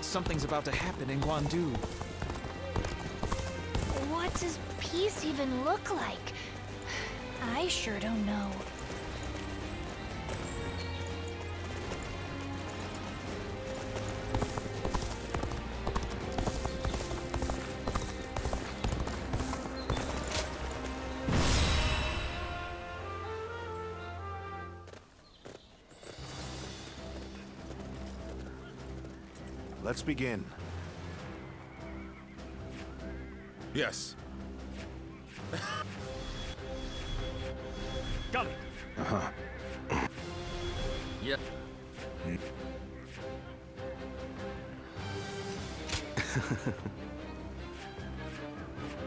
heard something's about to happen in Guandu. What does peace even look like? I sure don't know. Let's begin. Yes. Got it. Yeah.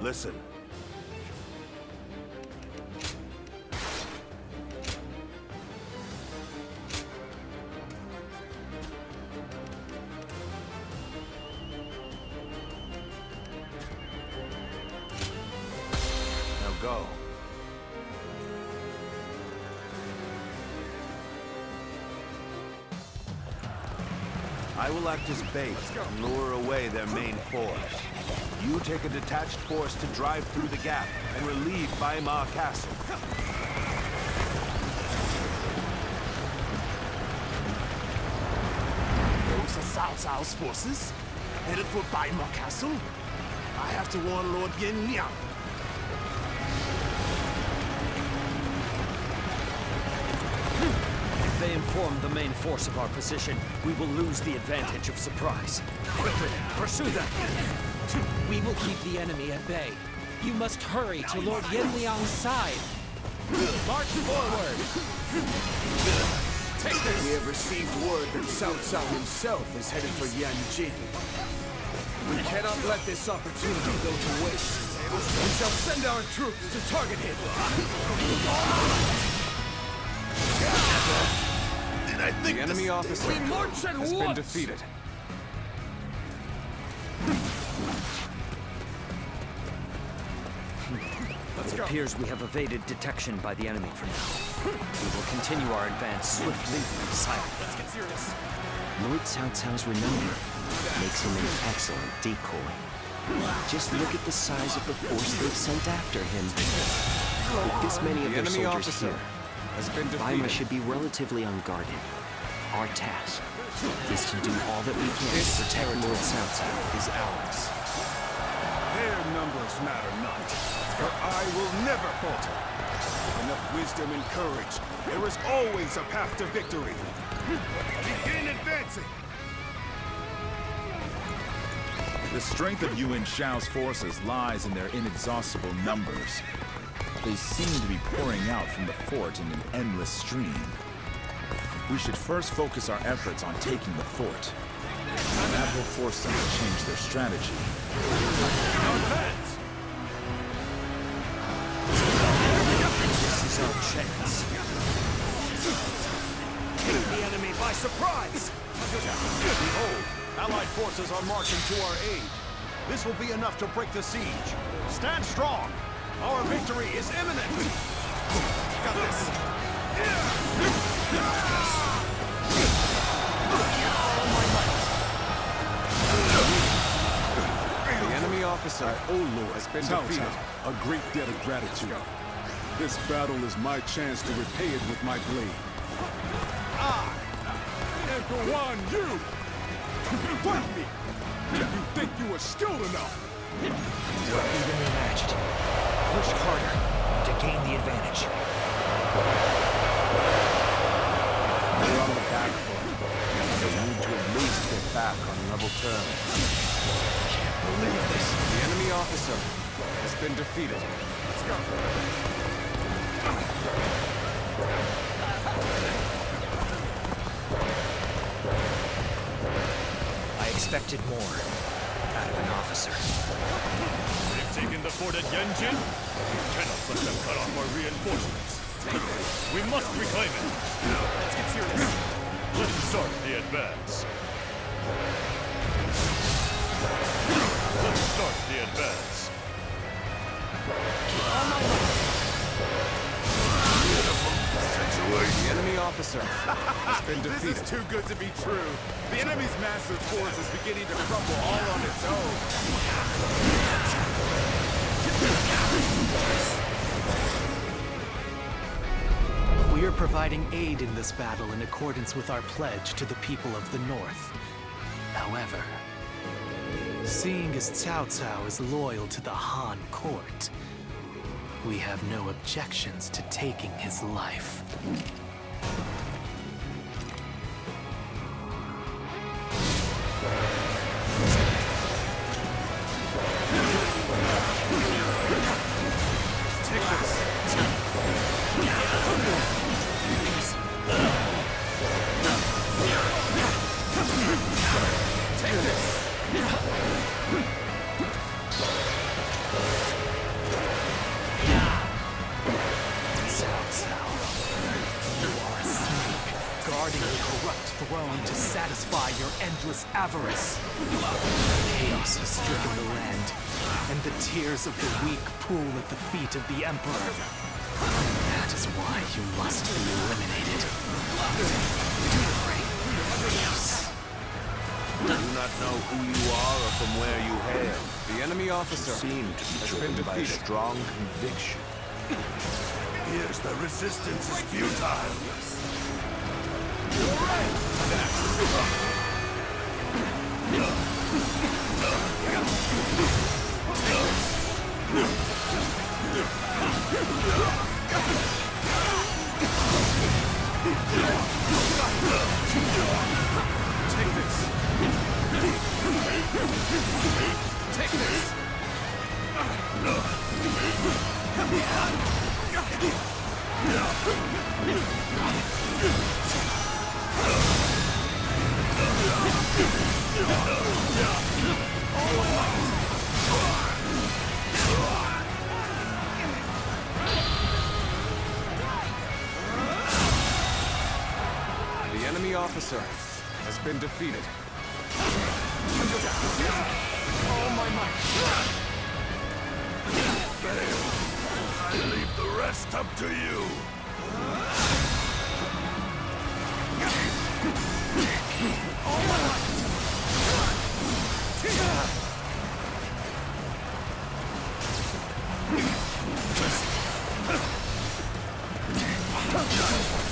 Listen. Now go. I will act as bait and lure away their main force. You take a detached force to drive through the gap and relieve Baimar Castle. Those are Cao Cao's forces, headed for Baimar Castle. I have to warn Lord Yin Liang. If they inform the main force of our position, we will lose the advantage of surprise. Quickly, pursue them! We will keep the enemy at bay. You must hurry to Lord Yin Liang's side. March forward! Take this! We have received word that Cao Cao himself is headed for Yanjin. We cannot let this opportunity go to waste. We shall send our troops to target him. Did I think The enemy officer we march at has once? been defeated. It appears we have evaded detection by the enemy for now. We will continue our advance swiftly and silently. Let's get serious. Lord Cao Cao's renown makes him an excellent decoy. Just look at the size of the force they've sent after him. With this many of The their enemy soldiers officer here, has been Baima defeated. should be relatively unguarded. Our task is to do all that we can to protect Lord Cao Cao. Is ours. Their numbers matter not, for I will never falter. With enough wisdom and courage, there is always a path to victory. Begin advancing! The strength of Yuan Shao's forces lies in their inexhaustible numbers. They seem to be pouring out from the fort in an endless stream. We should first focus our efforts on taking the fort. That will force them to change their strategy. Advance! This is our chance. Take the enemy by surprise! Behold, Allied forces are marching to our aid. This will be enough to break the siege. Stand strong! Our victory is imminent! Got this! The enemy officer, has been defeated. A great debt of gratitude. This battle is my chance to repay it with my blade. Emperor Wan Yu! Fight me! If you think you are skilled enough! We're evenly matched. Push harder to gain the advantage. We're on the back foot. They need to at least get back on level terms. Believe this. The enemy officer has been defeated. Let's go. I expected more out of an officer. They've taken the fort at Yanjin. We cannot let them cut off our reinforcements. We must reclaim it. Let's get serious. Let's start the advance. Let's start the advance. Beautiful. Such a The enemy officer has been defeated. This is too good to be true. The enemy's massive force is beginning to crumble all on its own. We are providing aid in this battle in accordance with our pledge to the people of the North. However, seeing as Cao Cao is loyal to the Han court, we have no objections to taking his life. Guarding the corrupt throne to satisfy your endless avarice. Chaos has stricken the land, and the tears of the weak pool at the feet of the Emperor. That is why you must be eliminated. Do not know who you are or from where you hail. The enemy officer Seem to be has driven been by a defeated. strong conviction. Here's the resistance is futile. Take this. Take this. The enemy officer has been defeated. I leave the rest up to you.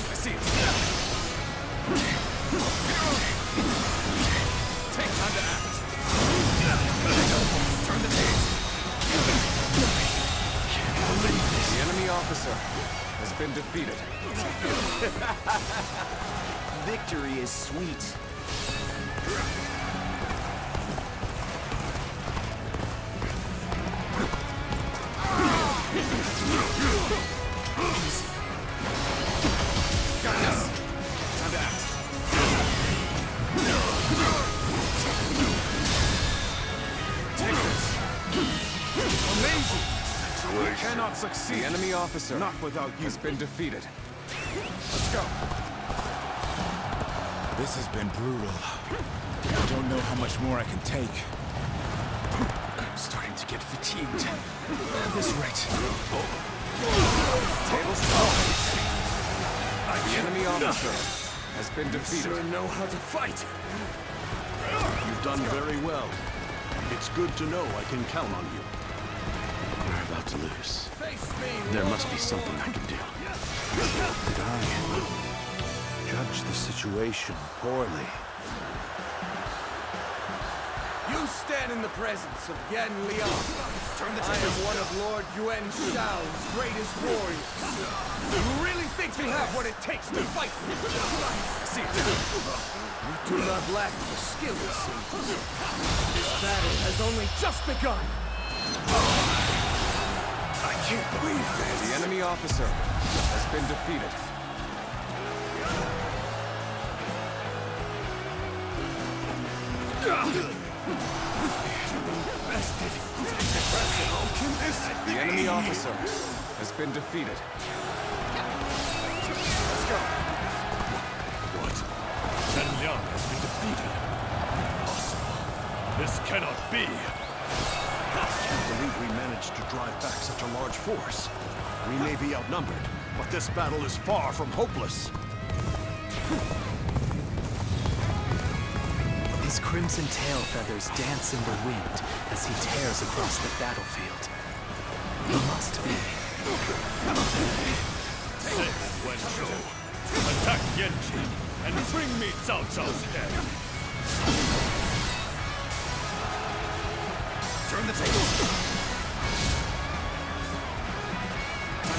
I see it. Take time to act. Turn the page. The enemy officer has been defeated. Victory is sweet. Got this. Time to act. Take this. Amazing. We cannot succeed. The enemy officer, not without you, has been defeated. Let's go. This has been brutal. I don't know how much more I can take. I'm starting to get fatigued. At this rate. Tables turned. The enemy officer has been defeated. Sure know how to fight. You've done very well. It's good to know I can count on you. We're about to lose. There must be something I can do. Did I judge the situation poorly? You stand in the presence of Yan Liang. I am one of Lord Yuan Shao's greatest warriors. You really think you have what it takes to fight me? See it. You do not lack the skill, it seems. This battle has only just begun. I can't believe this. The enemy officer has been defeated. The enemy officer has been defeated. Let's go. What? Chen Liang has been defeated. Impossible. This cannot be. I can't believe we managed to drive back such a large force. We may be outnumbered, But this battle is far from hopeless. His crimson tail feathers dance in the wind as he tears across the battlefield. He must be. Save Wenzhou. Attack Yanjin and bring me Cao Cao's head. Turn the tables.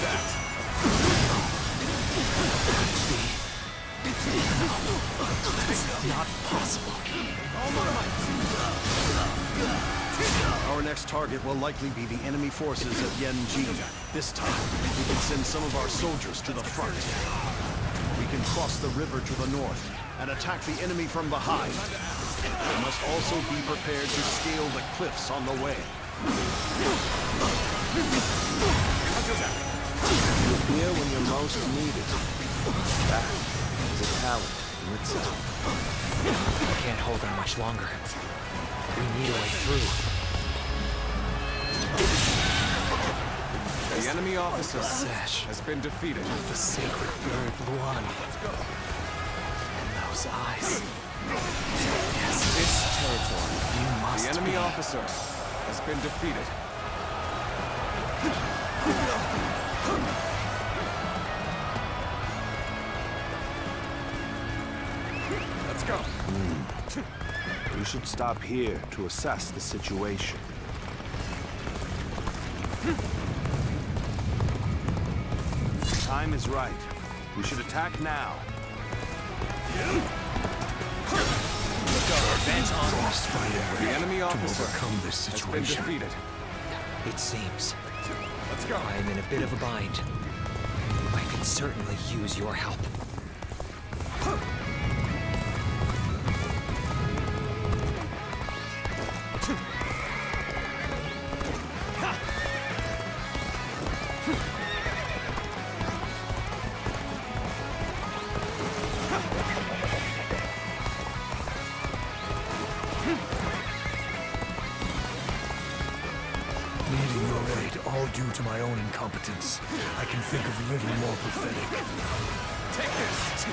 That. It's not possible. Our next target will likely be the enemy forces at Yanji. This time, we can send some of our soldiers to the front. We can cross the river to the north and attack the enemy from behind. We must also be prepared to scale the cliffs on the way. You're here when you're most needed. That is a talent in itself. We can't hold on much longer. We need a way through. The enemy officer Sash has been defeated. the sacred bird Luan. And those eyes. Yes, This territory. you must The enemy be. officer has been defeated. Let's go. We should stop here to assess the situation. Time is right. We should attack now. The enemy officer overcome this has been defeated. It seems Let's go. I am in a bit of a bind. I can certainly use your help. Needing your aid, all due to my own incompetence. I can think of little more pathetic. Take this.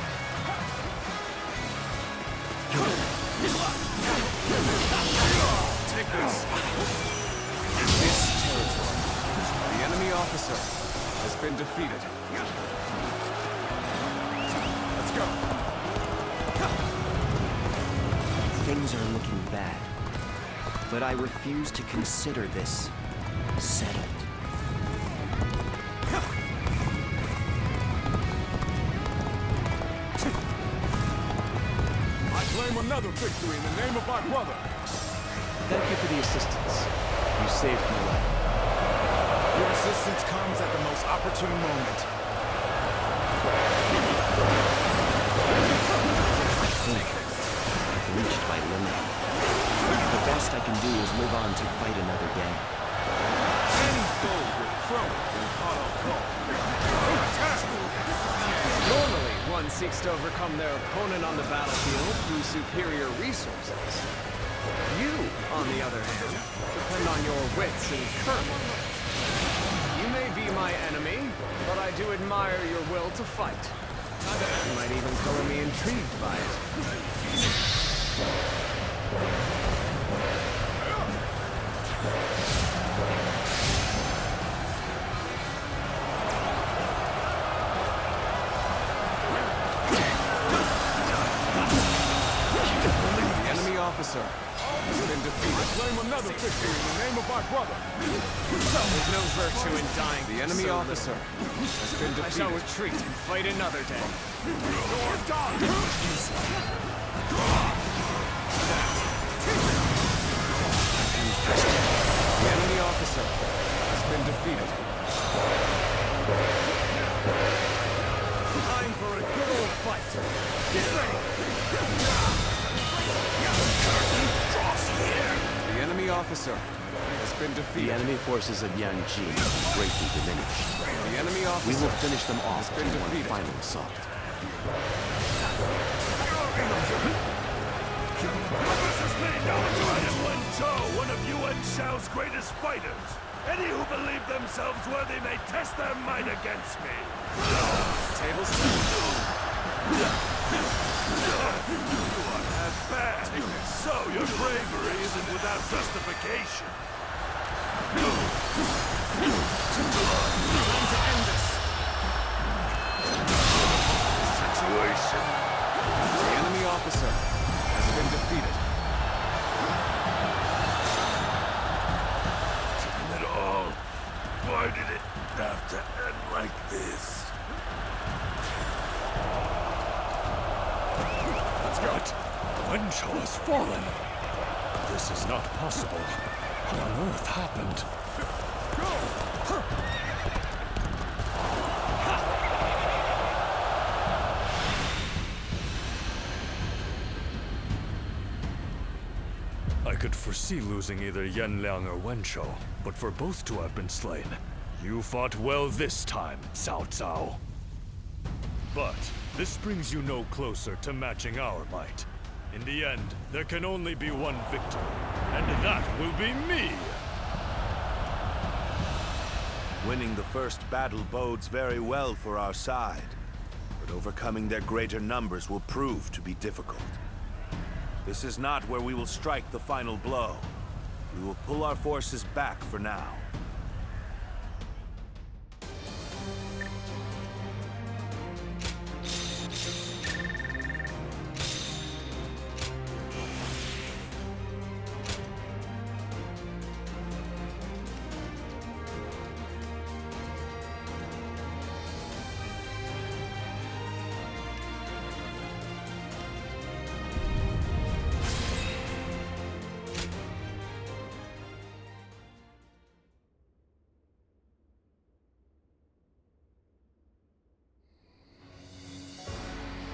Take this. This territory. The enemy officer has been defeated. Let's go. Things are looking bad. But I refuse to consider this settled. I claim another victory in the name of my brother. Thank you for the assistance. You saved my life. Your assistance comes at the most opportune moment. I think I've reached my limit. The best I can do is live on to fight another day. Any foe will crumble when caught off guard. Normally, one seeks to overcome their opponent on the battlefield through superior resources. You, on the other hand, depend on your wits and courage. You may be my enemy, but I do admire your will to fight. You might even color me intrigued by it. The enemy officer has been defeated. Claim another victory in the name of my brother. There's no virtue in dying. The enemy officer has been defeated. I shall retreat and fight another day. The enemy officer has been defeated. Time for a good old fight. Get ready. The enemy officer has been The defeated. enemy forces at Yanji are greatly diminished. The enemy We officer will finish them off has been in one defeated. final assault. I am Wen Zhou, one of Yuan Shao's greatest fighters. Any who believe themselves worthy may test their might against me. Tables. You are that bad. So your bravery isn't without justification. Time to end this. Situation. The enemy officer has been defeated. Damn it all. Why did it have to end like this? But Wenshaw has fallen. This is not possible. What on earth happened? I could foresee losing either Yanliang or Wenshaw, but for both to have been slain, you fought well this time, Cao Cao. But this brings you no closer to matching our might. In the end, there can only be one victor, and that will be me! Winning the first battle bodes very well for our side, but overcoming their greater numbers will prove to be difficult. This is not where we will strike the final blow. We will pull our forces back for now.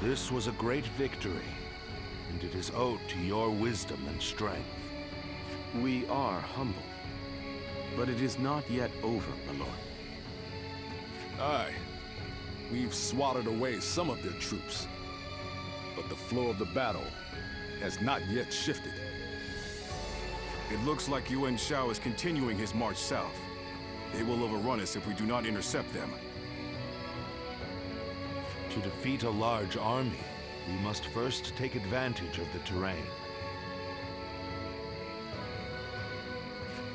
This was a great victory, and it is owed to your wisdom and strength. We are humble, but it is not yet over, my lord. Aye. We've swatted away some of their troops, but the flow of the battle has not yet shifted. It looks like Yuan Shao is continuing his march south. They will overrun us if we do not intercept them. To defeat a large army, we must first take advantage of the terrain.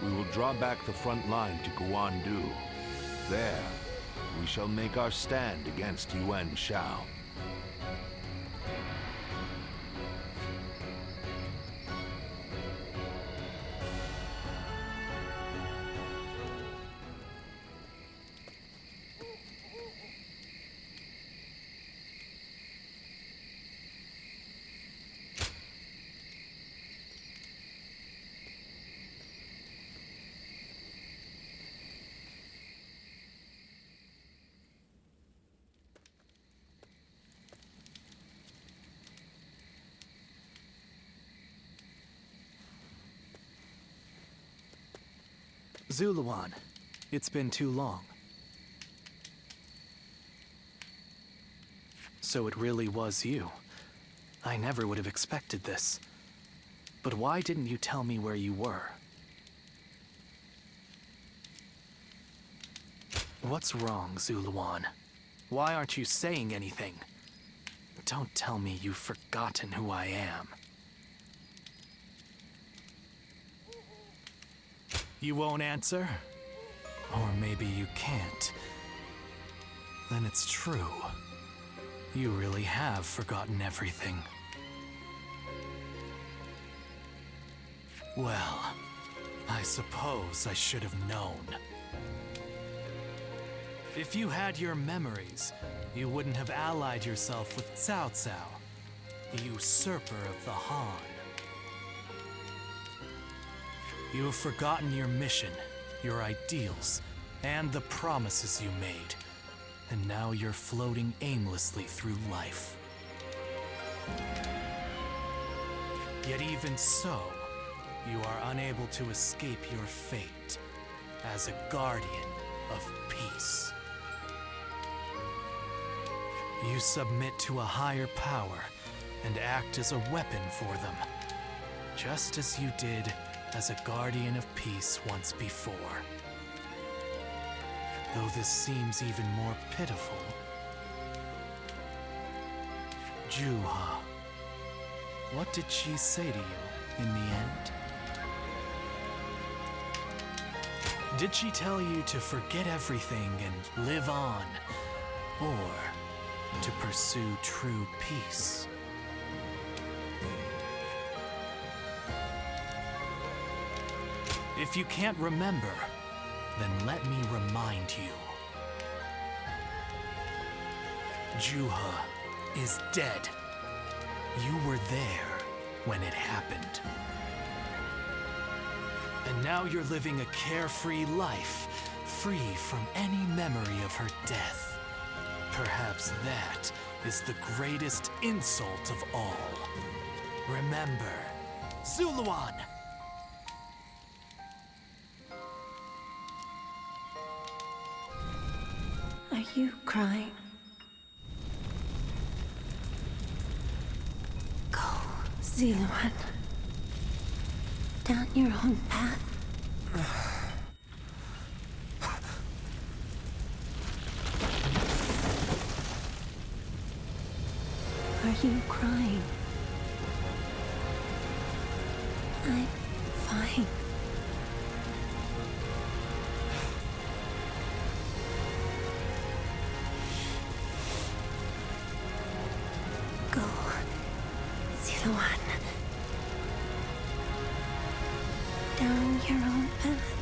We will draw back the front line to Guandu. There, we shall make our stand against Yuan Shao. Zuluan, it's been too long. So it really was you. I never would have expected this. But why didn't you tell me where you were? What's wrong, Zuluan? Why aren't you saying anything? Don't tell me you've forgotten who I am. You won't answer? Or maybe you can't. Then it's true. You really have forgotten everything. Well, I suppose I should have known. If you had your memories, you wouldn't have allied yourself with Cao Cao, the usurper of the Han. You have forgotten your mission, your ideals, and the promises you made. And now you're floating aimlessly through life. Yet even so, you are unable to escape your fate as a guardian of peace. You submit to a higher power and act as a weapon for them, just as you did as a guardian of peace once before. though this seems even more pitiful. Juha, what did she say to you in the end? Did she tell you to forget everything and live on, or to pursue true peace? If you can't remember, then let me remind you. Juha is dead. You were there when it happened. And now you're living a carefree life, free from any memory of her death. Perhaps that is the greatest insult of all. Remember, Zuluan! Are you crying? Go, Zuluan. Down your own path. Are you crying? I'm fine. Go, Zuluan. Down your own path.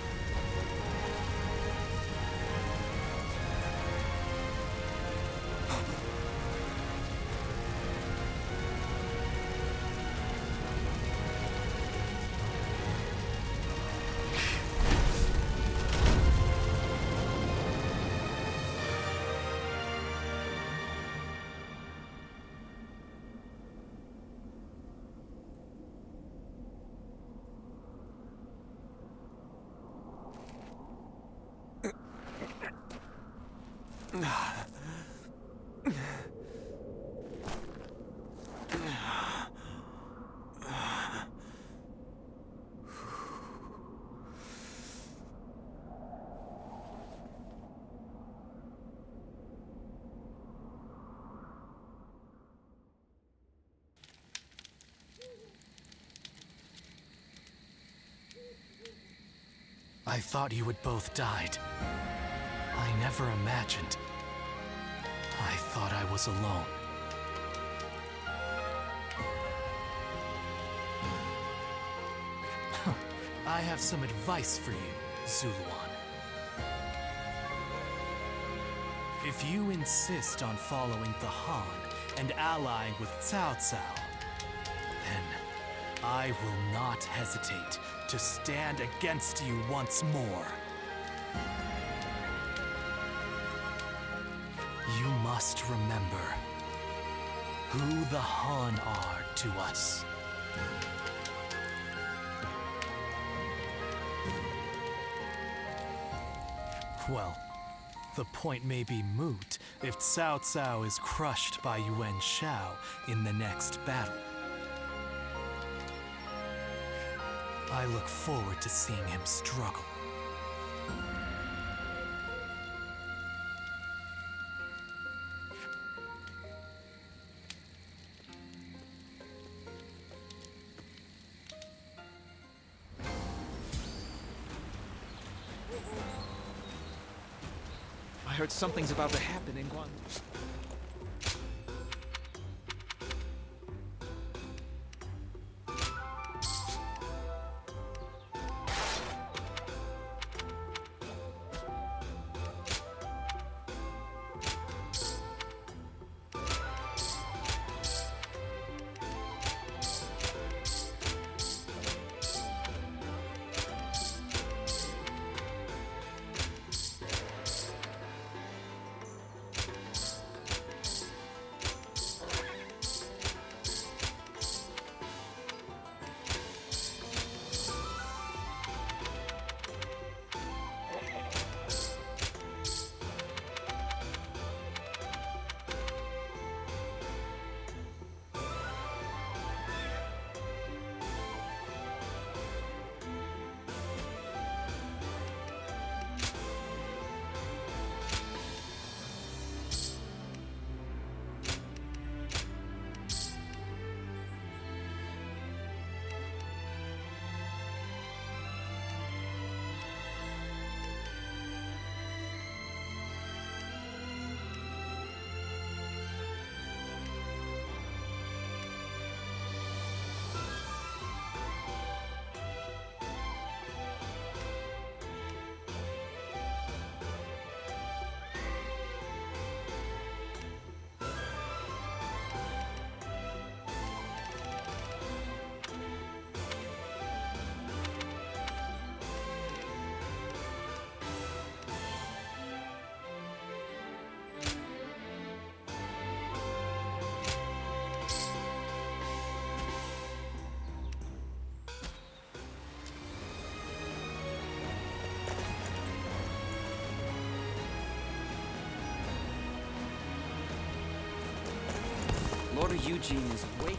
I thought you had both died. I never imagined. I thought I was alone. I have some advice for you, Zuluan. If you insist on following the Han and allying with Cao Cao, then I will not hesitate to stand against you once more. You must remember who the Han are to us. Well, the point may be moot if Cao Cao is crushed by Yuan Shao in the next battle. I look forward to seeing him struggle. I heard something's about to happen in Guan. Daughter Eugene is waiting.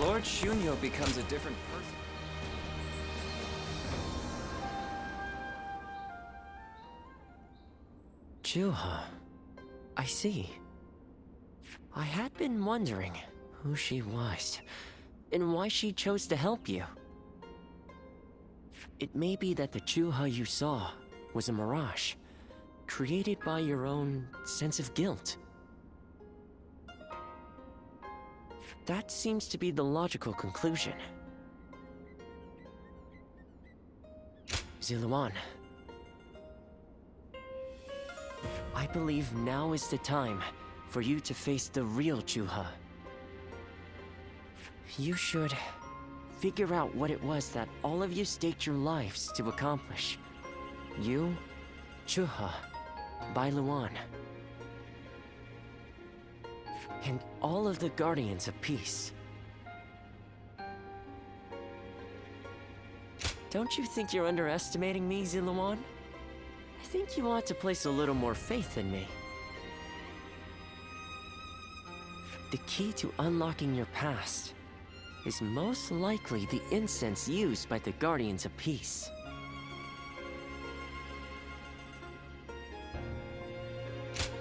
Lord Shunyo becomes a different person. Juha. I see. I had been wondering who she was, and why she chose to help you. It may be that the Juha you saw was a mirage, created by your own sense of guilt. That seems to be the logical conclusion. Ziluan, I believe now is the time for you to face the real Juha. You should figure out what it was that all of you staked your lives to accomplish. You, Juha, Bailuan, and all of the Guardians of Peace. Don't you think you're underestimating me, Ziluan? I think you ought to place a little more faith in me. The key to unlocking your past is most likely the incense used by the Guardians of Peace.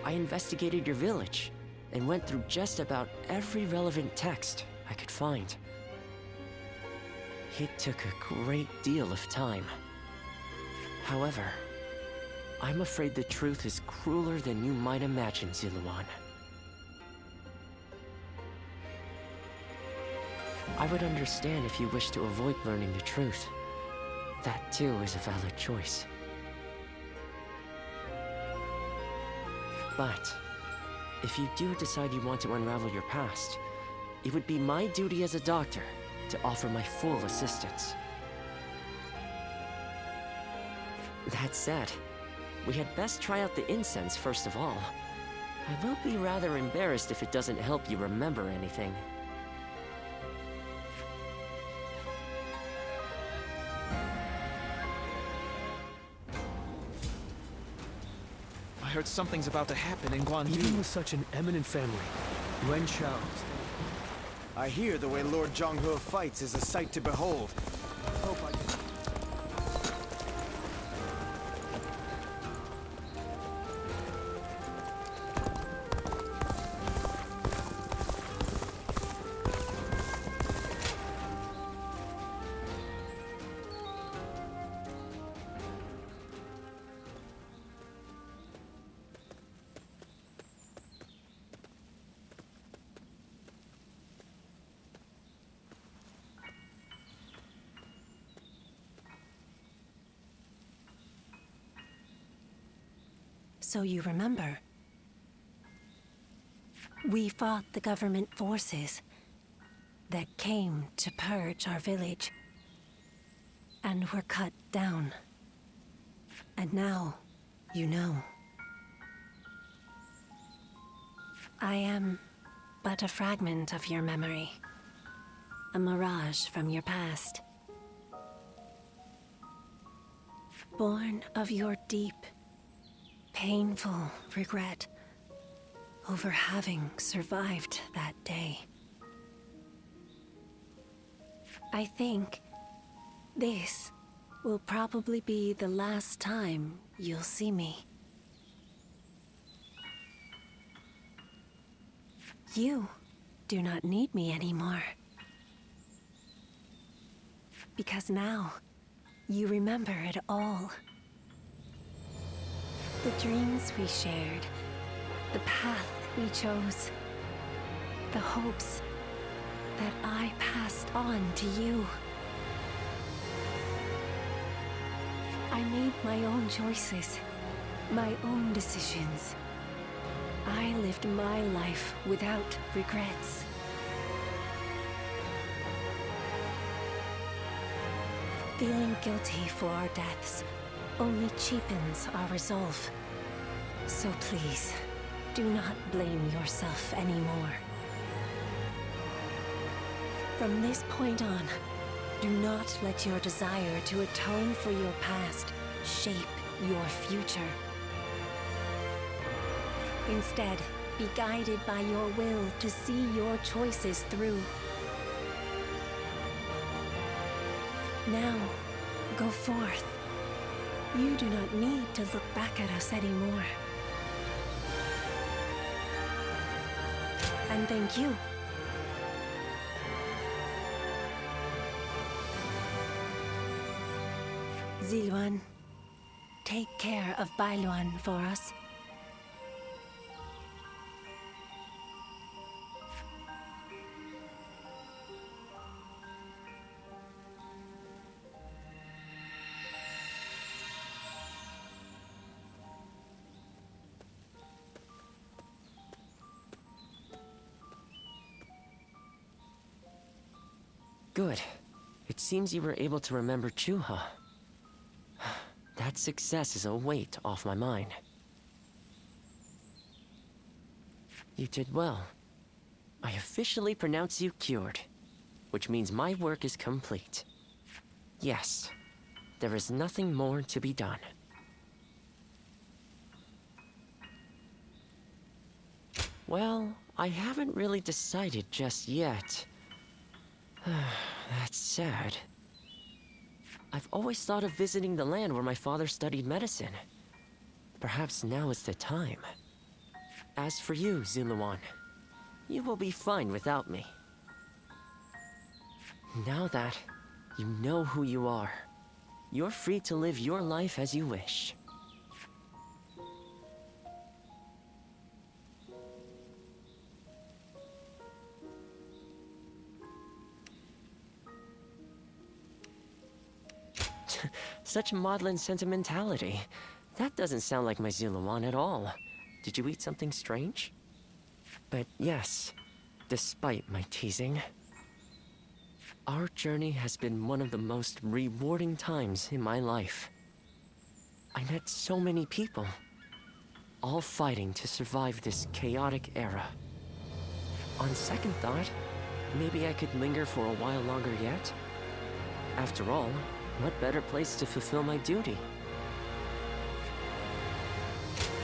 I investigated your village and went through just about every relevant text I could find. It took a great deal of time. However, I'm afraid the truth is crueler than you might imagine, Ziluan. I would understand if you wish to avoid learning the truth. That too is a valid choice. But if you do decide you want to unravel your past, it would be my duty as a doctor to offer my full assistance. That said, we had best try out the incense first of all. I will be rather embarrassed if it doesn't help you remember anything. I heard something's about to happen in Guandu. Even with such an eminent family, Yuan Shao. I hear the way Lord Zhonghe fights is a sight to behold. Hope I can... So you remember? We fought the government forces that came to purge our village, and were cut down. And now, you know. I am but a fragment of your memory, a mirage from your past. Born of your deep, painful regret over having survived that day. I think this will probably be the last time you'll see me. You do not need me anymore. Because now, you remember it all. The dreams we shared, the path we chose, the hopes that I passed on to you. I made my own choices, my own decisions. I lived my life without regrets. Feeling guilty for our deaths only cheapens our resolve. So please, do not blame yourself anymore. From this point on, do not let your desire to atone for your past shape your future. Instead, be guided by your will to see your choices through. Now, go forth. You do not need to look back at us anymore. And thank you. Zilwan, take care of Bailuan for us. Good. It seems you were able to remember Chuha. That success is a weight off my mind. You did well. I officially pronounce you cured, which means my work is complete. Yes, there is nothing more to be done. Well, I haven't really decided just yet. That's sad. I've always thought of visiting the land where my father studied medicine. Perhaps now is the time. As for you, Zilwan, you will be fine without me. Now that you know who you are, you're free to live your life as you wish. Such maudlin sentimentality. That doesn't sound like my Zilwan at all. Did you eat something strange? But yes, despite my teasing, our journey has been one of the most rewarding times in my life. I met so many people, all fighting to survive this chaotic era. On second thought, maybe I could linger for a while longer yet. After all, what better place to fulfill my duty?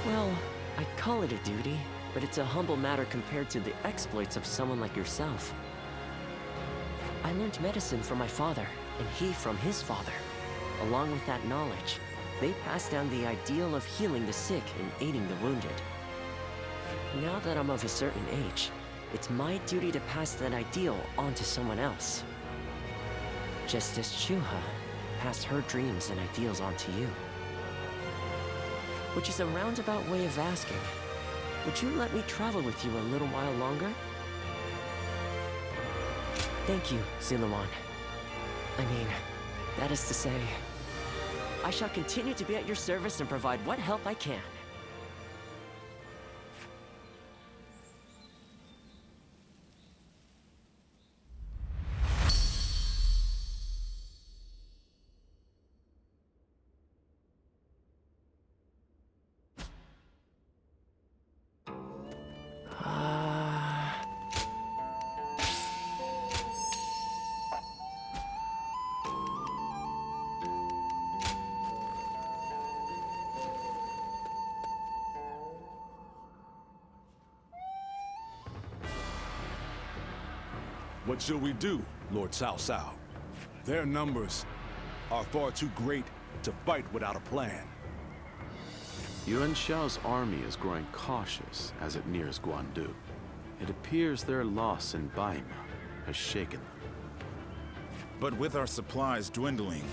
Well, I'd call it a duty, but it's a humble matter compared to the exploits of someone like yourself. I learned medicine from my father, and he from his father. Along with that knowledge, they passed down the ideal of healing the sick and aiding the wounded. Now that I'm of a certain age, it's my duty to pass that ideal on to someone else. Just as Chuha passed her dreams and ideals on to you. Which is a roundabout way of asking, would you let me travel with you a little while longer? Thank you, Zilwan. I mean, that is to say, I shall continue to be at your service and provide what help I can. What shall we do, Lord Cao Cao? Their numbers are far too great to fight without a plan. Yuan Shao's army is growing cautious as it nears Guandu. It appears their loss in Baima has shaken them. But with our supplies dwindling,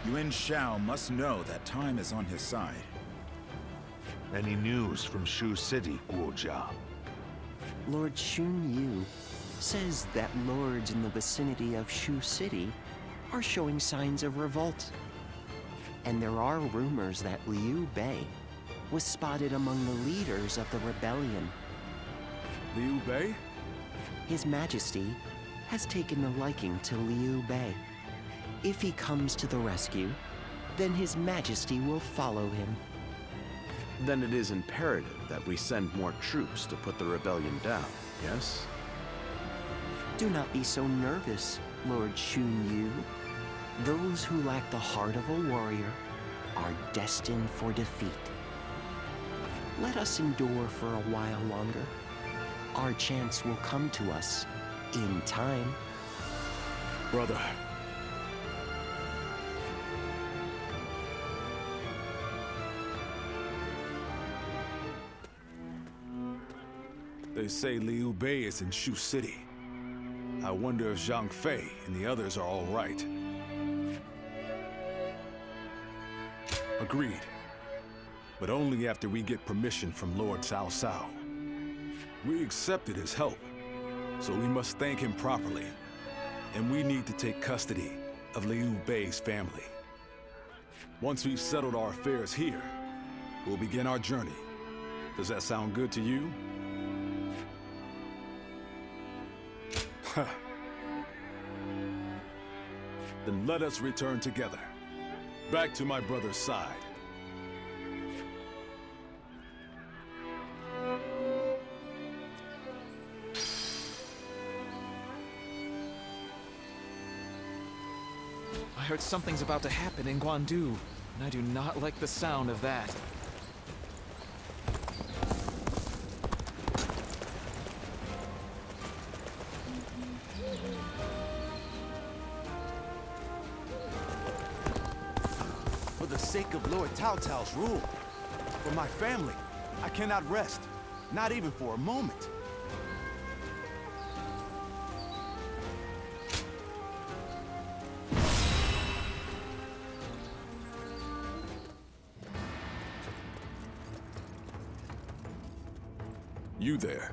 Yuan Shao must know that time is on his side. Any news from Shu City, Guojia? Lord Xun Yu says that lords in the vicinity of Shu City are showing signs of revolt. And there are rumors that Liu Bei was spotted among the leaders of the rebellion. Liu Bei? His Majesty has taken a liking to Liu Bei. If he comes to the rescue, then His Majesty will follow him. Then it is imperative that we send more troops to put the rebellion down, yes? Do not be so nervous, Lord Xun Yu. Those who lack the heart of a warrior are destined for defeat. Let us endure for a while longer. Our chance will come to us in time. Brother. They say Liu Bei is in Shu City. I wonder if Zhang Fei and the others are all right. Agreed. But only after we get permission from Lord Cao Cao. We accepted his help, so we must thank him properly. And we need to take custody of Liu Bei's family. Once we've settled our affairs here, we'll begin our journey. Does that sound good to you? Then let us return together, back to my brother's side. I heard something's about to happen in Guandu, and I do not like the sound of that. For the sake of Lord Cao Cao's rule, for my family, I cannot rest, not even for a moment. You there.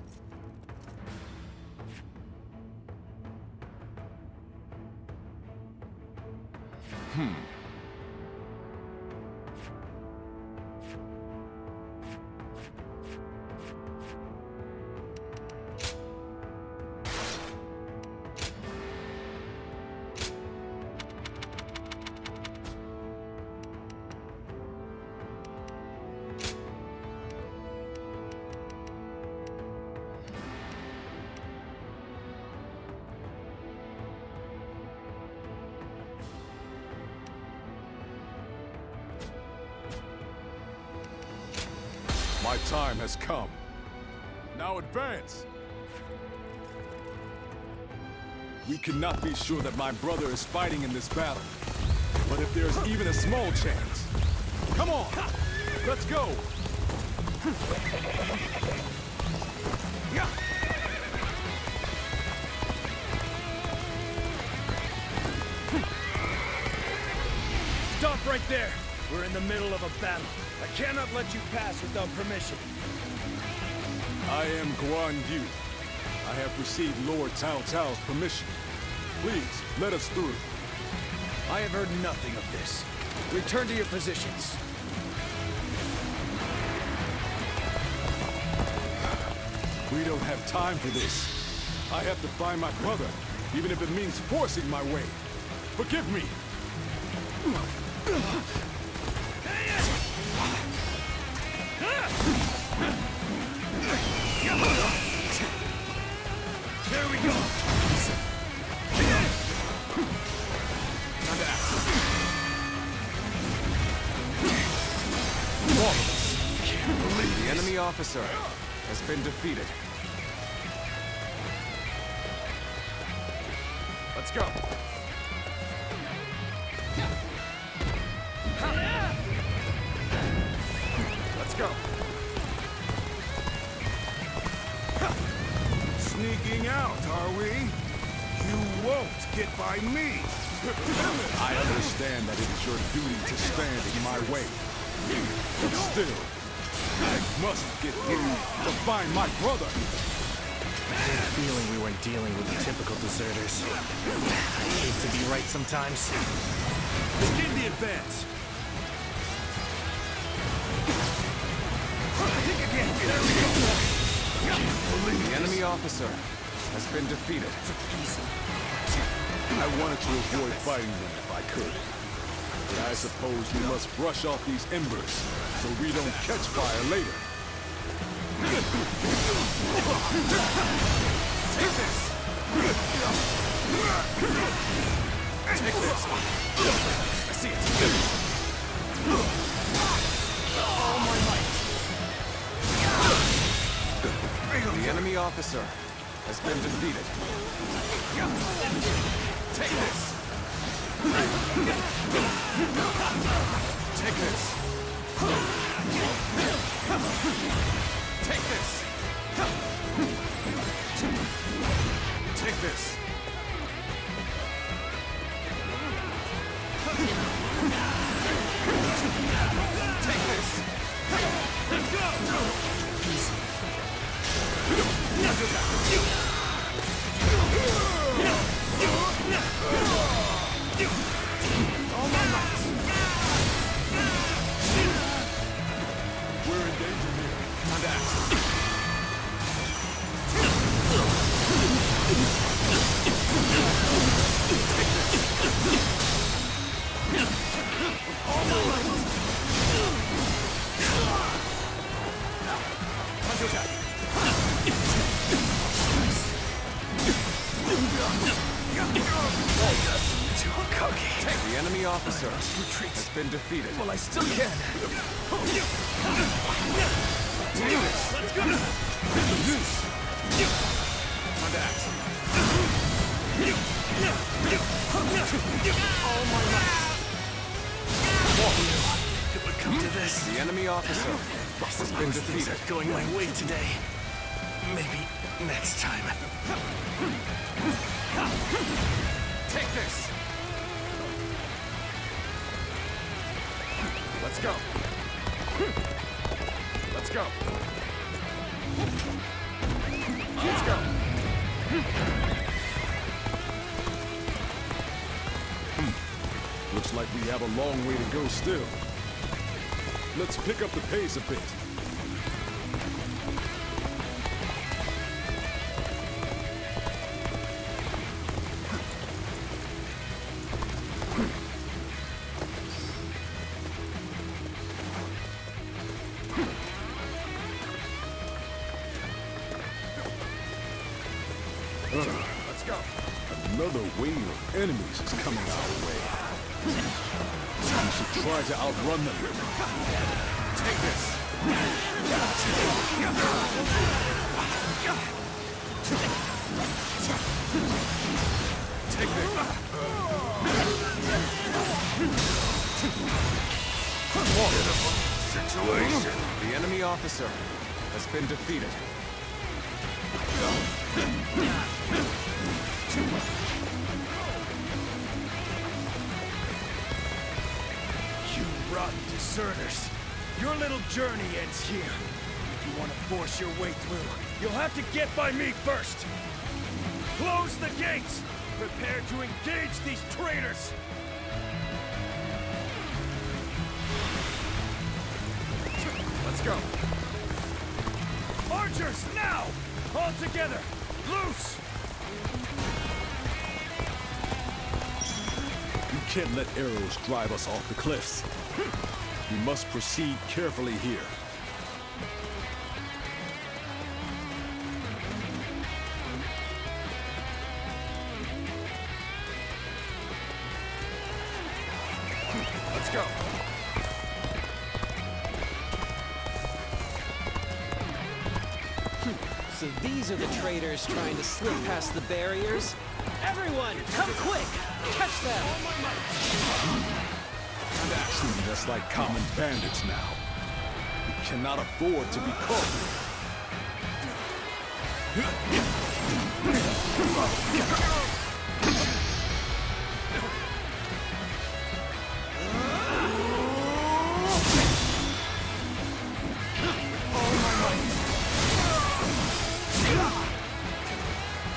My time has come. Now advance! We cannot be sure that my brother is fighting in this battle. But if there's even a small chance... Come on! Let's go! Stop right there! We're in the middle of a battle. I cannot let you pass without permission. I am Guan Yu. I have received Lord Cao Cao's permission. Please, let us through. I have heard nothing of this. Return to your positions. We don't have time for this. I have to find my brother, even if it means forcing my way. Forgive me! There we go! The enemy officer has been defeated. Let's go. Let's go. Sneaking out, are we? You won't get by me! I understand that it is your duty to stand in my way. But still, I must get through to find my brother. I had a feeling we weren't dealing with the typical deserters. I hate to be right sometimes. Begin the advance! Think again! There we go! The enemy officer has been defeated. I wanted to avoid fighting them if I could. But I suppose we must brush off these embers so we don't catch fire later. Take this! Take this! I see it! All my might! The enemy officer has been defeated. Take this! Take this! Take this! Take this! Take this! Let's go! All my might! We're in danger here. Contact! Too cocky. The enemy officer has been defeated. Well, I still can. Do this! Let's go! Contact! All my might. It would come to this. The enemy officer has been defeated. Going my way today. Maybe next time. Take this! Let's go. Let's go. Let's go. Looks like we have a long way to go still. Let's pick up the pace a bit. Let's go. Another wave of enemies is coming our way. We should try to outrun them. Take this. Take this. Situation. The enemy officer has been defeated. You rotten deserters. Your little journey ends here. If you want to force your way through, you'll have to get by me first. Close the gates! Prepare to engage these traitors! Let's go. Archers, now! All together! Loose! You can't let arrows drive us off the cliffs. We must proceed carefully here. Let's go. So these are the traitors trying to slip past the barriers? Everyone, come quick! Catch them! Treating us like common bandits now. We cannot afford to be caught.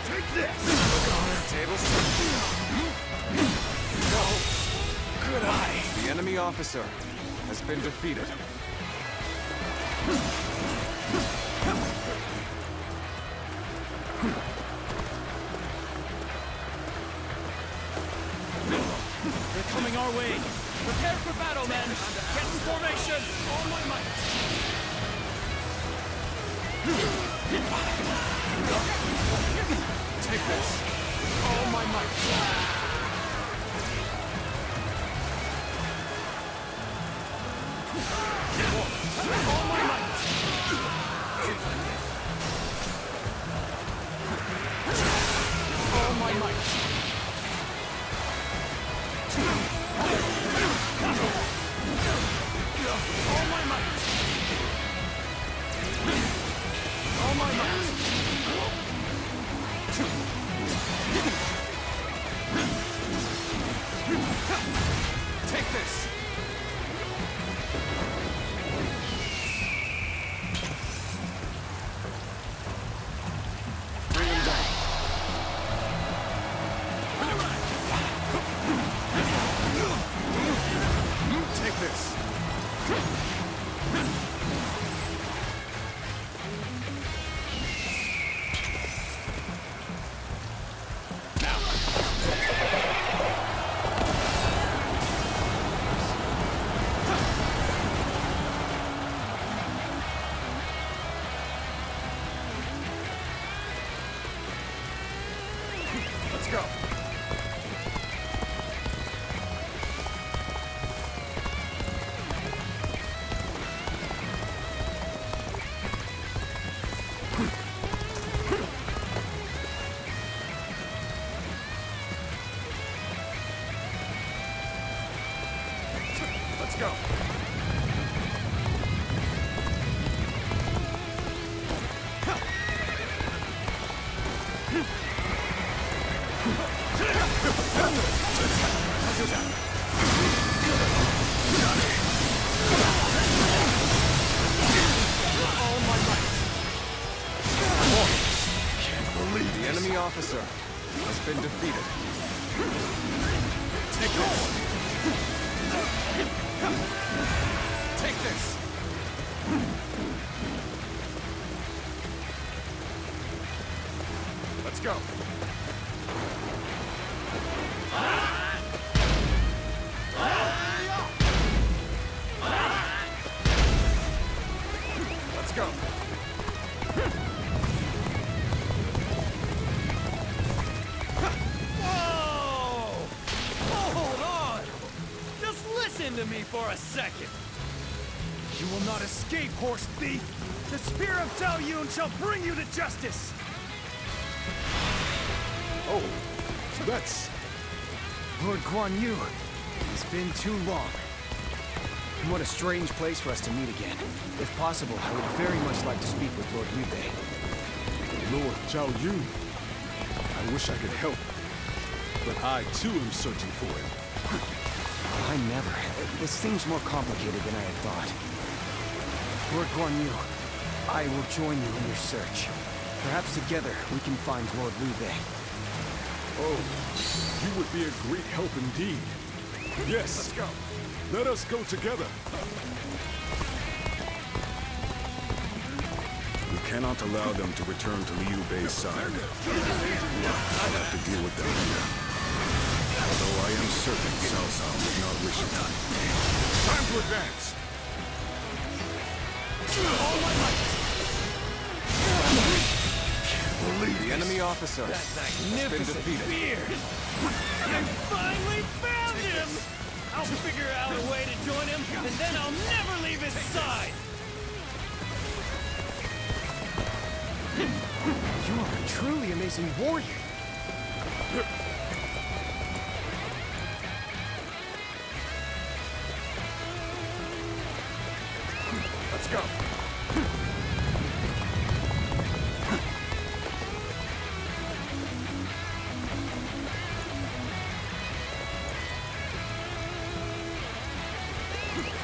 Take this! Tables. Good eye! The enemy officer has been defeated. They're coming our way! Prepare for battle, men! Get in formation! All my might! Take this. All my might! All my might. my might. All my might. All my might. Take this. Bring him down. Take this. Let's go. Let's go. The enemy officer has been defeated. Take this. Take this. Let's go. Let's go. Whoa! Hold on! Just listen to me for a second! You will not escape, horse thief! The spear of Zhao Yun shall bring you to justice! Oh, that's... Lord Guan Yu. It's been too long. What a strange place for us to meet again. If possible, I would very much like to speak with Lord Liu Bei. Lord Zhao Yun. I wish I could help, but I too am searching for him. I never. This seems more complicated than I had thought. Lord Guan Yu, I will join you in your search. Perhaps together we can find Lord Liu Bei. Oh, you would be a great help indeed. Yes. Let's go. Let us go together. We cannot allow them to return to Liu Bei's side. I'll have to deal with them here. Although I am certain Cao Cao would not wish it. Time to advance. The enemy officer has been defeated. Beard! I finally found him! I'll figure out a way to join him, and then I'll never leave his side! You are a truly amazing warrior. Let's go.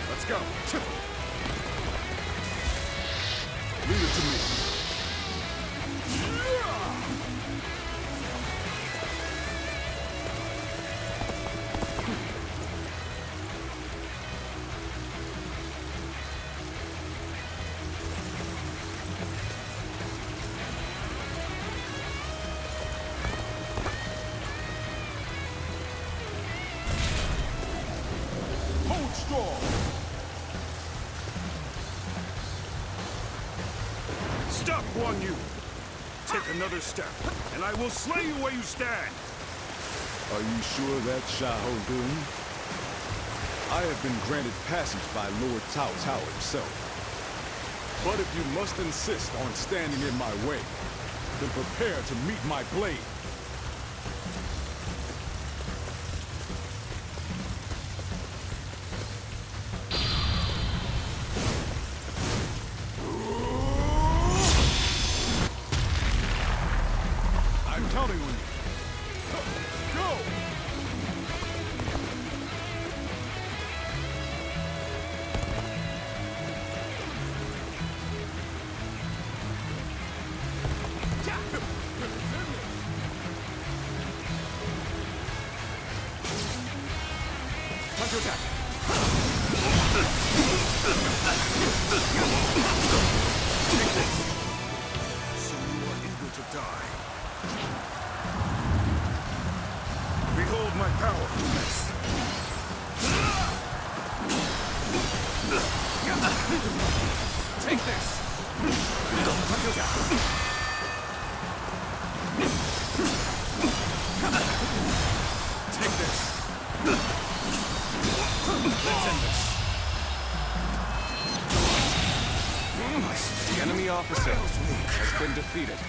Let's go. Leave it to me. Hold strong. Stop, Guan Yu. Take another step, and I will slay you where you stand. Are you sure that's Xiahou Dun? I have been granted passage by Lord Cao Cao himself. But if you must insist on standing in my way, then prepare to meet my blade. So you are eager to die. Behold my power. Take this! Take this! Let's end this. The enemy officer has been defeated.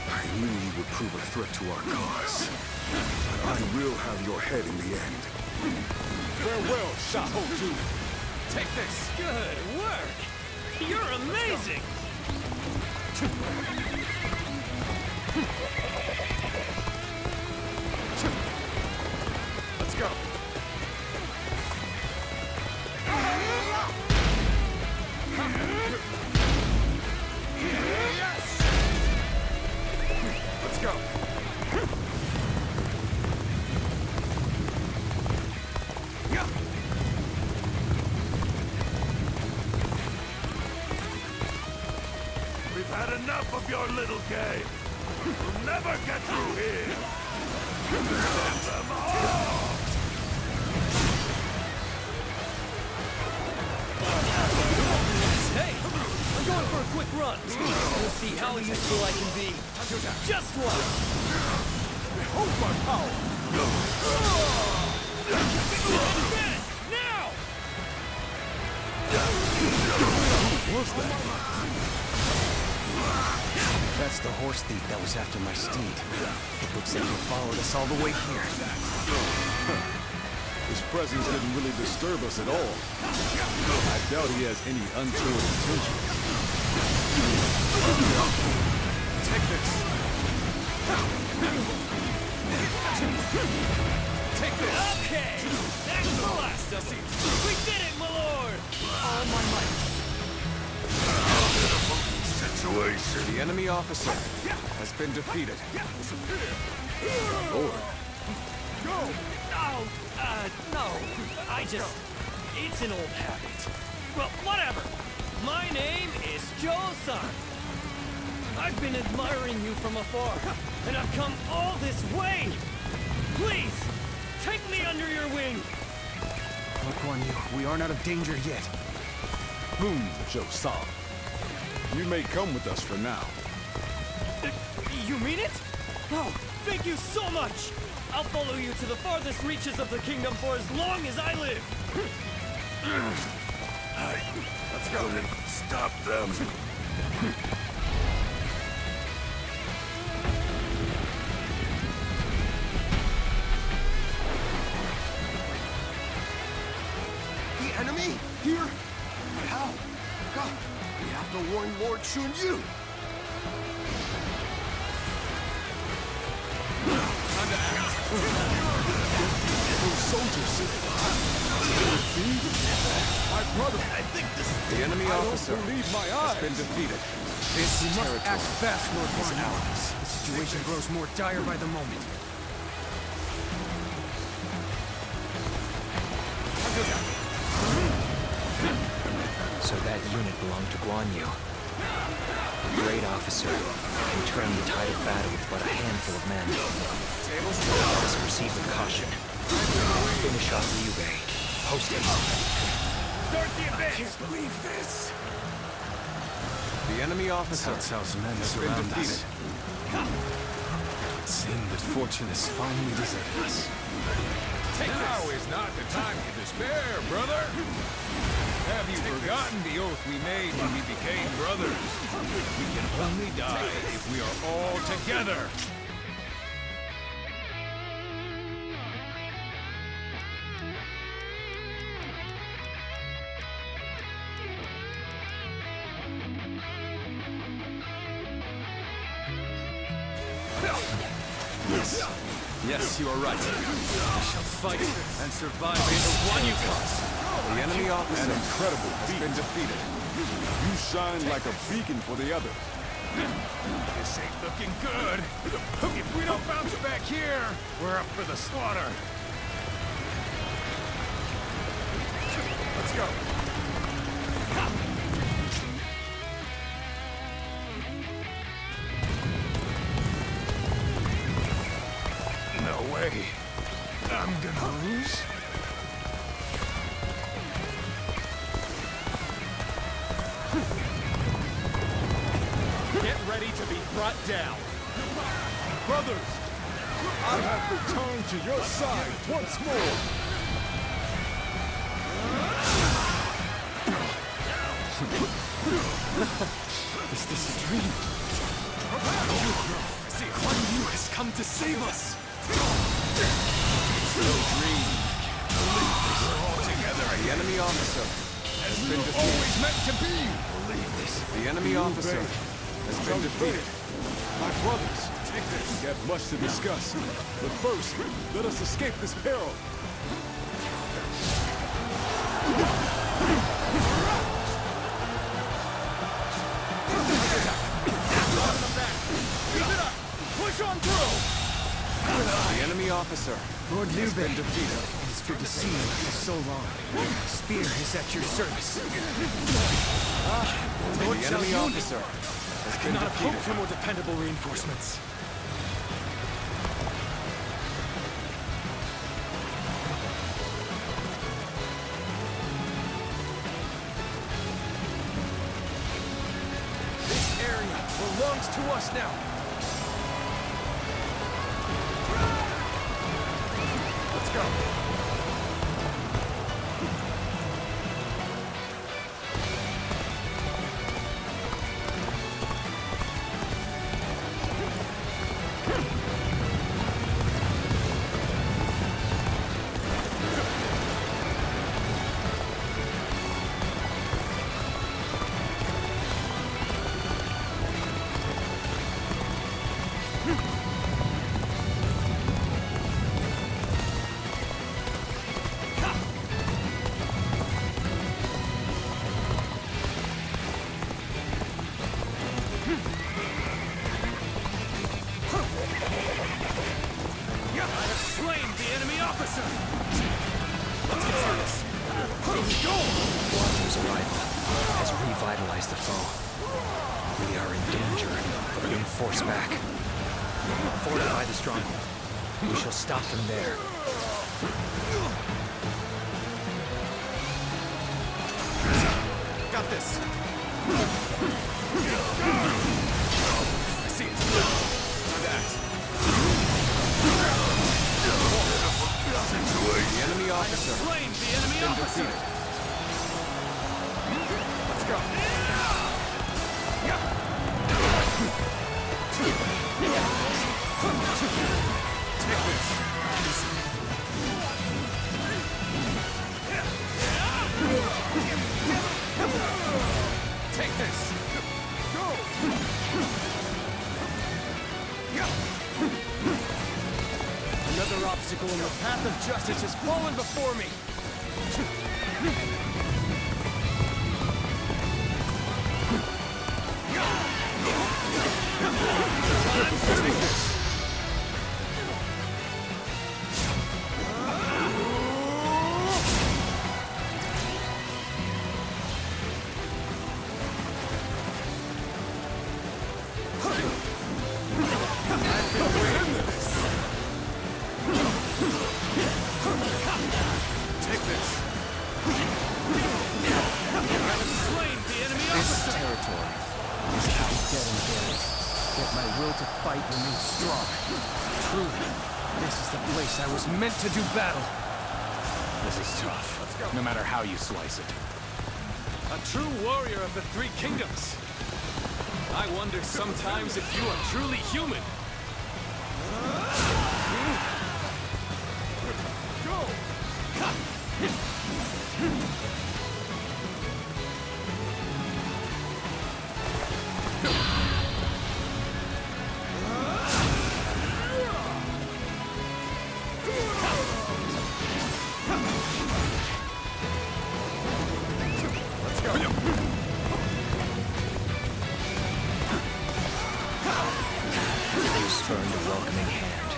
I knew you would prove a threat to our cause. But I will have your head in the end. Farewell, Shahoju. Take this! Good work! You're amazing! Let's go. Let's go. We've had enough of your little game. We'll never get through here. Send them all! Hey! I'm going for a quick run. We'll see how useful I can be. Just one! Behold my power. Advance! Now! What's that? That's the horse thief that was after my steed. It looks like he followed us all the way here. His presence didn't really disturb us at all. I doubt he has any untoward intentions. Take this! Take this! Okay! That's the last of you! We did it, my lord! All my might. The enemy officer has been defeated. Lord. Oh, no. I just... It's an old habit. Well, whatever. My name is Joe-san. I've been admiring you from afar, and I've come all this way. Please, take me under your wing. Look on you, we aren't out of danger yet. Joe-san. You may come with us for now. You mean it? Oh, thank you so much. I'll follow you to the farthest reaches of the kingdom for as long as I live. Let's go. Stop them. The enemy? Here? How? God, we have to warn Lord Shun-Yu. Those soldiers. My brother. I think this... The enemy officer has been defeated. We must act fast, Lord Guan Yu. The situation grows more dire by the moment. So that unit belonged to Guan Yu. A great officer, who turned the tide of battle with but a handful of men. Let us proceed with caution. Finish off Liu Bei. Post haste. Start the advance! I can't believe this. The enemy officer Cao men has been defeated. It seemed that fortune has finally deserted us. Now is not the time to despair, brother. Have you forgotten the oath we made when we became brothers? We can only die if we are all together. Yes, you are right. We shall fight and survive until Guan Yu comes. The enemy officer, An incredible has been defeated. You shine like a beacon for the others. This ain't looking good. If we don't bounce back here, we're up for the slaughter. Let's go. No way. I'm gonna lose. Get ready to be brought down. Brothers, I have returned to your side once more. Is this a dream? See, one of you has come to save us. It's no dream. Believe this. We're all together again. The enemy officer As we were always meant to be. Believe this. The enemy officer has been defeated. My brothers, we have much to discuss. But first, let us escape this peril. Push on through! The enemy officer Lord has been Liu defeated. it's good to see you after so long. Spear is at your service. Lord The enemy Xiaoyun officer has been cannot have hoped defeated. for more dependable reinforcements. This area belongs to us now. Let's go. Guanyu's arrival has revitalized the foe. We are in danger of being forced back. Fortify the stronghold. We shall stop them there. Got this. I see it. That. The enemy officer Slain the enemy has been officer. defeated. Let's go. Take this. Take this. Another obstacle in the path of justice has fallen before me. Take this. This territory is now dead and buried. Yet my will to fight remains strong. Truly, this is the place I was meant to do battle. This is tough, no matter how you slice it. A true warrior of the Three Kingdoms. I wonder sometimes if you are truly human. You spurned a welcoming hand,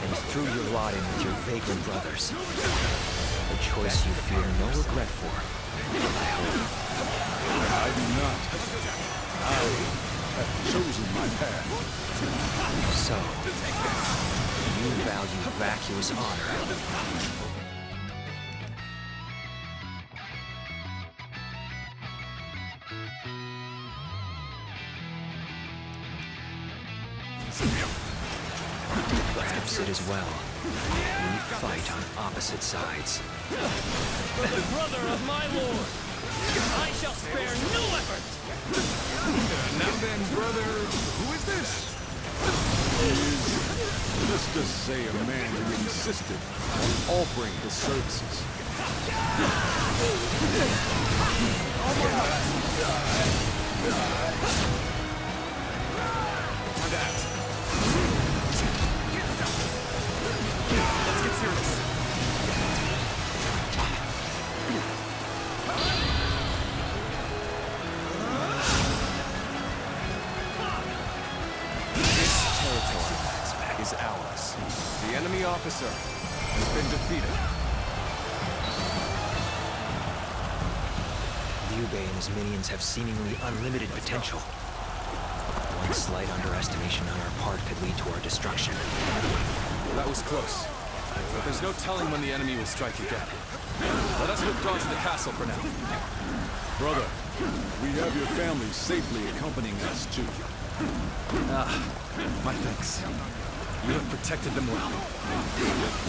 and threw your lot in with your vagrant brothers. The A choice you feel no regret for, I hope. I do not. I have chosen my path. So, you value vacuous honor. Perhaps it is well. We fight on opposite sides. The brother of my lord! I shall spare no effort! Now then, brother, who is this? Let's just say a man who insisted on offering his services. Let's get serious. This territory is ours. The enemy officer has been defeated. Liu Bei and his minions have seemingly unlimited potential. One slight underestimation on our part could lead to our destruction. That was close. But there's no telling when the enemy will strike again. Let us withdraw to the castle for now. Brother, we have your family safely accompanying us too. My thanks. You have protected them well.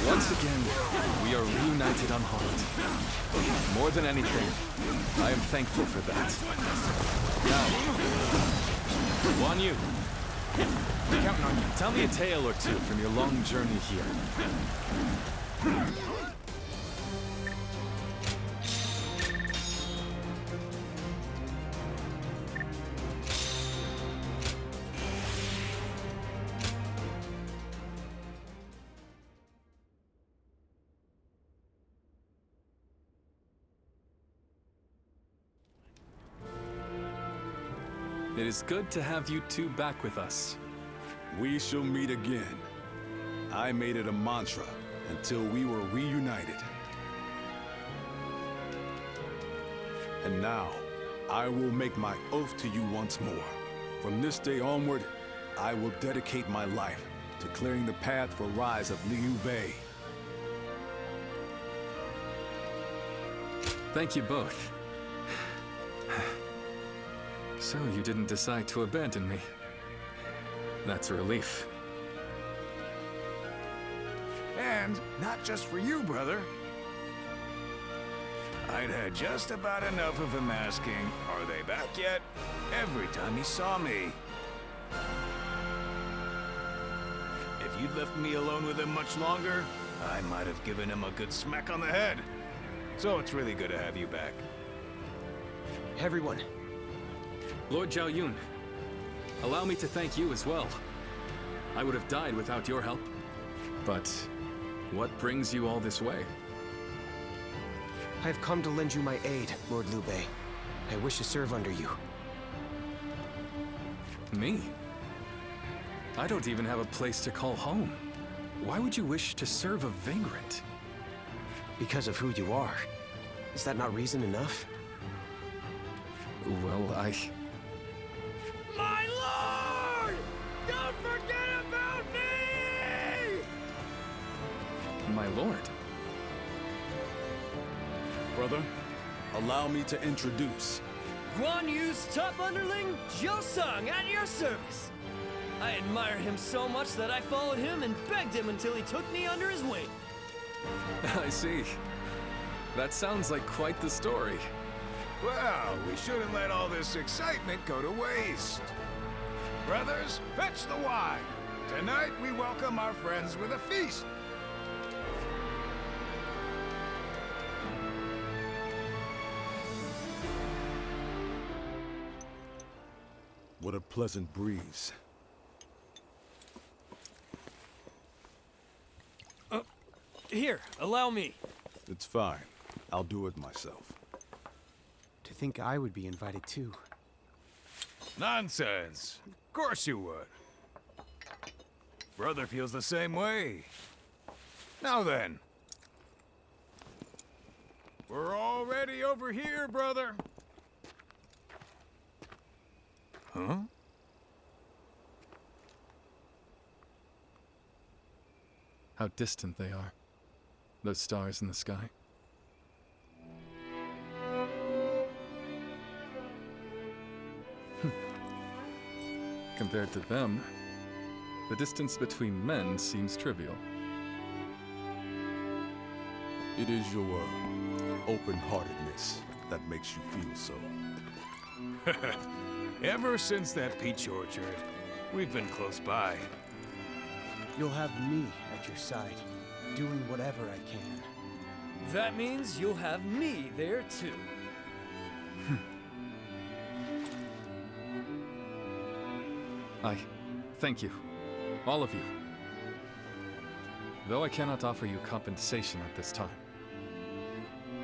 Once again, we are reunited unharmed. More than anything, I am thankful for that. Now, Guan Yu, I'm counting on you. Tell me a tale or two from your long journey here. It is good to have you two back with us. We shall meet again. I made it a mantra until we were reunited. And now, I will make my oath to you once more. From this day onward, I will dedicate my life to clearing the path for rise of Liu Bei. Thank you both. So you didn't decide to abandon me. That's a relief. And not just for you, brother. I'd had just about enough of him asking, "Are they back yet?" every time he saw me. If you'd left me alone with him much longer, I might have given him a good smack on the head. So it's really good to have you back. Everyone. Lord Zhao Yun, allow me to thank you as well. I would have died without your help. But what brings you all this way? I have come to lend you my aid, Lord Liu Bei. I wish to serve under you. Me? I don't even have a place to call home. Why would you wish to serve a vagrant? Because of who you are. Is that not reason enough? Well, My lord! Don't forget about me! My lord. Brother, allow me to introduce. Guan Yu's top underling, Zhou Sung, at your service. I admire him so much that I followed him and begged him until he took me under his wing. I see. That sounds like quite the story. Well, we shouldn't let all this excitement go to waste. Brothers, fetch the wine. Tonight we welcome our friends with a feast. What a pleasant breeze. Here, allow me. It's fine. I'll do it myself. To think I would be invited too. Nonsense. Of course you would. Brother feels the same way. Now then. We're already over here, brother. Huh? How distant they are. Those stars in the sky. Compared to them, the distance between men seems trivial. It is your open-heartedness that makes you feel so. Ever since that peach orchard, we've been close by. You'll have me at your side, doing whatever I can. That means you'll have me there too. I thank you, all of you. Though I cannot offer you compensation at this time,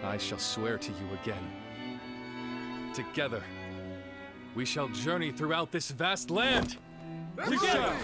I shall swear to you again. Together, we shall journey throughout this vast land! Together!